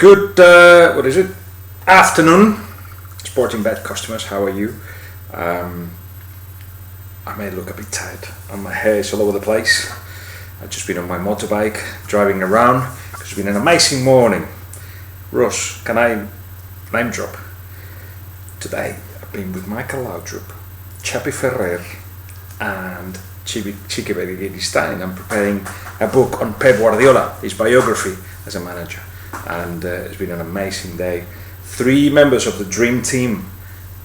Good, afternoon, Sporting Bet customers, how are you? I may look a bit tired and my hair is all over the place. I've just been on my motorbike, driving around. It's been an amazing morning. Ross, can I name drop? Today, I've been with Michael Laudrup, Chappie Ferrer and Chiqui Begiristain. I'm preparing a book on Pep Guardiola, his biography as a manager. And it's been an amazing day. 3 members of the dream team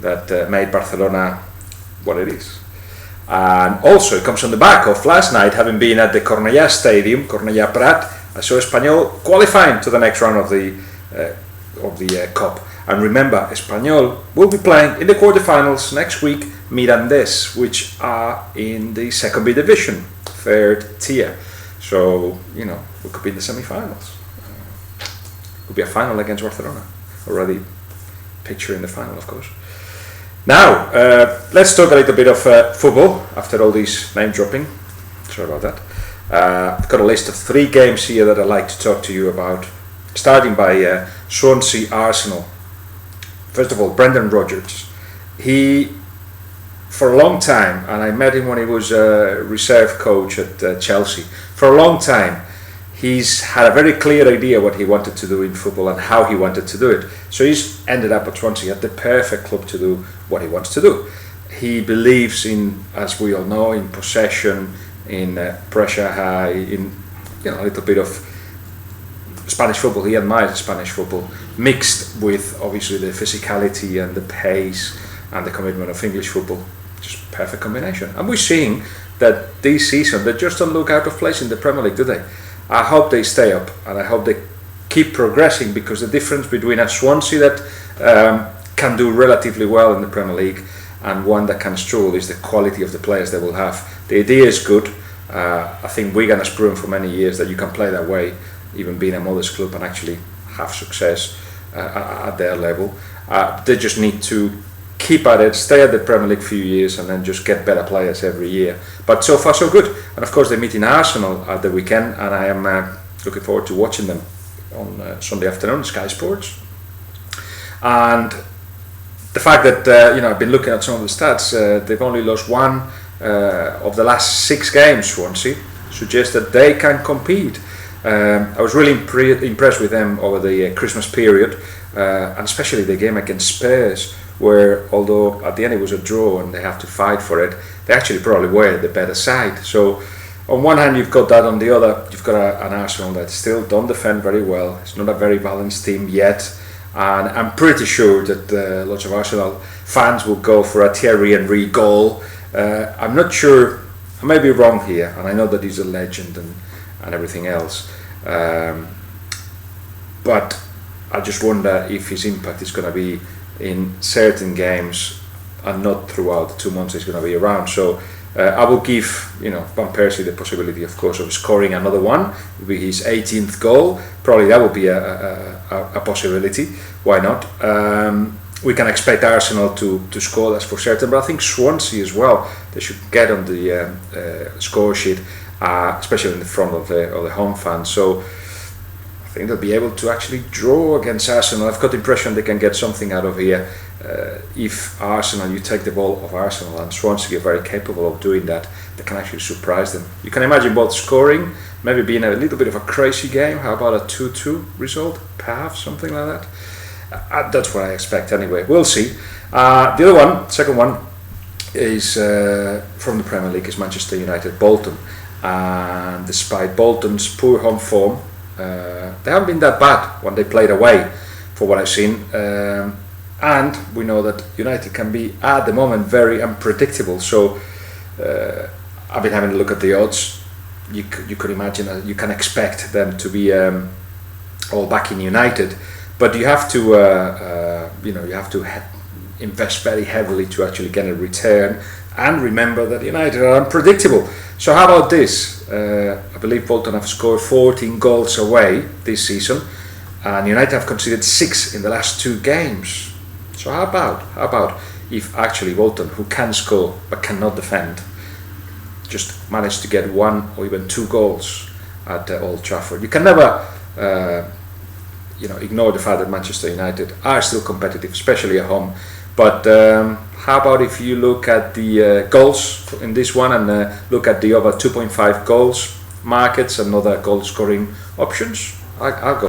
that made Barcelona what it is. And also it comes on the back of last night, having been at the Cornellà Stadium, Cornellà Prat, I saw Espanyol qualifying to the next round of the Cup. And remember, Espanyol will be playing in the quarterfinals next week, Mirandés, which are in the second B division, 3rd tier. So, we could be in the semi-finals. Could be a final against Barcelona. Already picturing the final, of course. Now, let's talk a little bit of football after all this name dropping. Sorry about that. I've got a list of 3 games here that I'd like to talk to you about. Starting by Swansea Arsenal. First of all, Brendan Rodgers. He, for a long time, and I met him when he was a reserve coach at Chelsea. For a long time, he's had a very clear idea what he wanted to do in football and how he wanted to do it. So he's ended up at Swansea at the perfect club to do what he wants to do. He believes in, as we all know, in possession, in pressure high, in a little bit of Spanish football. He admires Spanish football, mixed with obviously the physicality and the pace and the commitment of English football. Just perfect combination. And we're seeing that this season they just don't look out of place in the Premier League, do they? I hope they stay up and I hope they keep progressing, because the difference between a Swansea that can do relatively well in the Premier League and one that can struggle is the quality of the players they will have. The idea is good. I think Wigan has proven for many years that you can play that way, even being a modest club, and actually have success at their level. They just need to keep at it, stay at the Premier League few years, and then just get better players every year. But so far so good. And of course they meet in Arsenal at the weekend, and I am looking forward to watching them on Sunday afternoon, Sky Sports. And the fact that I've been looking at some of the stats, they've only lost 1 of the last 6 games. Swansea suggests that they can compete. I was really impressed with them over the Christmas period, and especially the game against Spurs, where although at the end it was a draw and they have to fight for it, they actually probably were the better side. So on one hand you've got that, on the other you've got an Arsenal that still don't defend very well. It's not a very balanced team yet, and I'm pretty sure that lots of Arsenal fans will go for a Thierry Henry goal. I'm not sure, I may be wrong here, and I know that he's a legend and everything else, but I just wonder if his impact is going to be in certain games and not throughout the 2 months he's going to be around. So I will give Van Persie the possibility, of course, of scoring another one. It will be his 18th goal. Probably that will be a possibility. Why not? We can expect Arsenal to score, that's for certain, but I think Swansea as well, they should get on the score sheet, especially in the front of the home fans. So I think they'll be able to actually draw against Arsenal. I've got the impression they can get something out of here. If Arsenal, you take the ball of Arsenal, and Swansea are very capable of doing that, they can actually surprise them. You can imagine both scoring, maybe being a little bit of a crazy game. How about a 2-2 result, perhaps, something like that? That's what I expect anyway. We'll see. The other one, second one, is from the Premier League, is Manchester United, Bolton. And despite Bolton's poor home form, they haven't been that bad when they played away, for what I've seen. And we know that United can be, at the moment, very unpredictable. So I've been having a look at the odds. You could imagine that you can expect them to be all back in United, but you have to invest very heavily to actually get a return. And remember that United are unpredictable. So how about this? I believe Bolton have scored 14 goals away this season, and United have conceded 6 in the last 2 games. So how about if actually Bolton, who can score but cannot defend, just manage to get 1 or even 2 goals at Old Trafford? You can never ignore the fact that Manchester United are still competitive, especially at home. But how about if you look at the goals in this one and look at the over 2.5 goals markets and other goal scoring options? I'll go